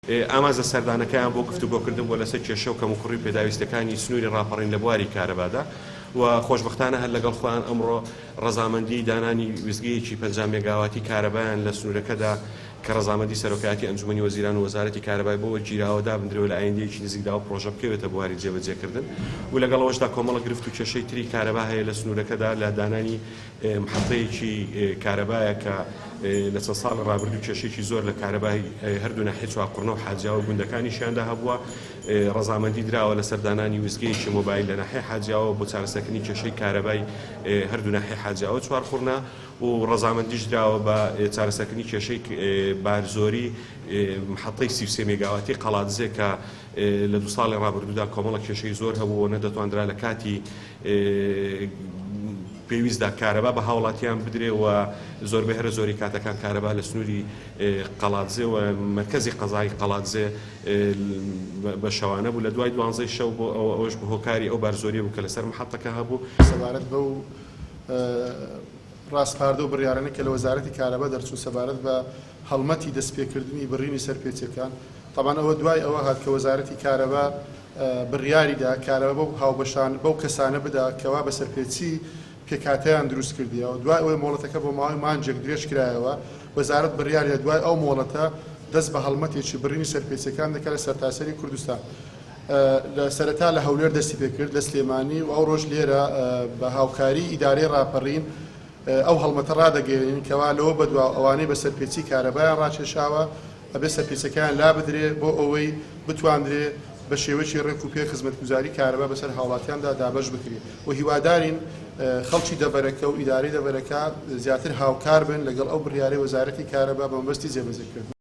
ئاماژە سەردانەکەیان بۆ گفتوگۆکردن بۆ لەسەر کێشە و کەموکوڕی پێداویستەکانی سنووری ڕاپەڕین لە بواری کارەبادا و خۆشبەختانە هەر لەگەڵ خۆیان ئەمڕۆ ڕەزامەندی دانانی وزگەیەکی 5 مێگاواتی کارەبایان لە سنوورەکەدا کە ڕەزامەندی سەرۆکایەتی ئەنجومەنی وەزیران و وەزارەتی کارەبای بۆ جیراوە دابدرێەوە لە ئایندەیەکی نزیکدا و پرۆژە بکەوێتە بواری جێبەجێکردن و لەگەڵەوەشدا کۆمەڵە گرفت و کێشەی تری کارەبا هەیە لە سنوورەکەدا لە دانانی محەطەیەکی کارەبایە کە لە چەند ساڵ ڕابردوو کێشەیەکی زۆر لە کارەبای هەردوو ناحیە چواقڕنەوە و حاجیاوە گوندەکانیشیاندا هەبووە ڕەزامەندی دراوە لە سەردانانی وزگەیەکی مۆبایل لە ناحیە حاجیاوە بۆ چارەسەرکردنی کێشەی کارەبای هەردوو ناحیە حاجیاوە چوارخوڕنا و ڕەزامەندیش دراوە بە چارەسەرکردنی کێشەی بارزۆری محەطەی 33 مێگاواتی قەڵاتزێ کە لە 2 ساڵی ڕابردوودا کۆمەڵە کێشەی زۆر هەبوو نەدەتواندرا لە کاتی پێویستدا کارەبا بە هاوڵاتیان بدرێ و زۆربەی هەرە زۆری کاتەکان کارەبا لە سنووری قەڵاتزێ و مرکزی قەزای قەڵاتزێ بە شەوانە بوو لە دوای 12 شەو بۆ ئەوەش بە هۆکاری ئەو بارزۆریە بوو کە لەسەر محەطەکە هەبوو سەبارەت بە و ڕاستپاردە و بڕیارانە کە لە وەزارەتی کارەبا دەرچوو سەبارەت بە هەڵمەتی دەستپێکردنی بڕینی سەرپێچەکان طبعاً ئەوە دوای ئەوە هات کە وەزارەتی کارەبا بڕیاریدا کارەبا بەو هاوبەشان بەو کەسانە بدا کەوا بە سەرپێچی پێکاتیان دروست کردیەوە دوای ئەوەی مۆڵەتەکە بۆ ماوەی مانجێک درێژ کرایەوە وەزارەت بڕیاریە دوای ئەو مۆڵەتە دەست بە هەڵمەتێکی بڕینی سەرپێچەکان دەکات لە سەرتاسەری کوردستان لە سەرەتا لە هەولێر دەستی پێکرد لە سلێمانی و ئەو ڕۆژ لێرە بە هاوکاری ئیدارەی ڕاپەڕین ئەو هەڵمەتە ڕدەگەێنین کەوا لەوە بەدواو ئەوانەی بە سەرپێچی کارەبایان ڕاکێشاوە ئەبێ سەرپێچەکان لا بدرێ بۆ ئەوەی بتواندرێ بە شێوەیەکی ڕێک و پێ خزمەتگوزاری کارەبا بەسەر هاوڵاتیاندا دابەش بکرێت و هیوادارین خەڵکی دەبەرەکە و ئیدارەی دەبەرەکە زیاتر هاوکار بن لەگەڵ ئەو بڕیارەی وەزارەتی کارەبا بە مەبەستی جێبەجێکردن.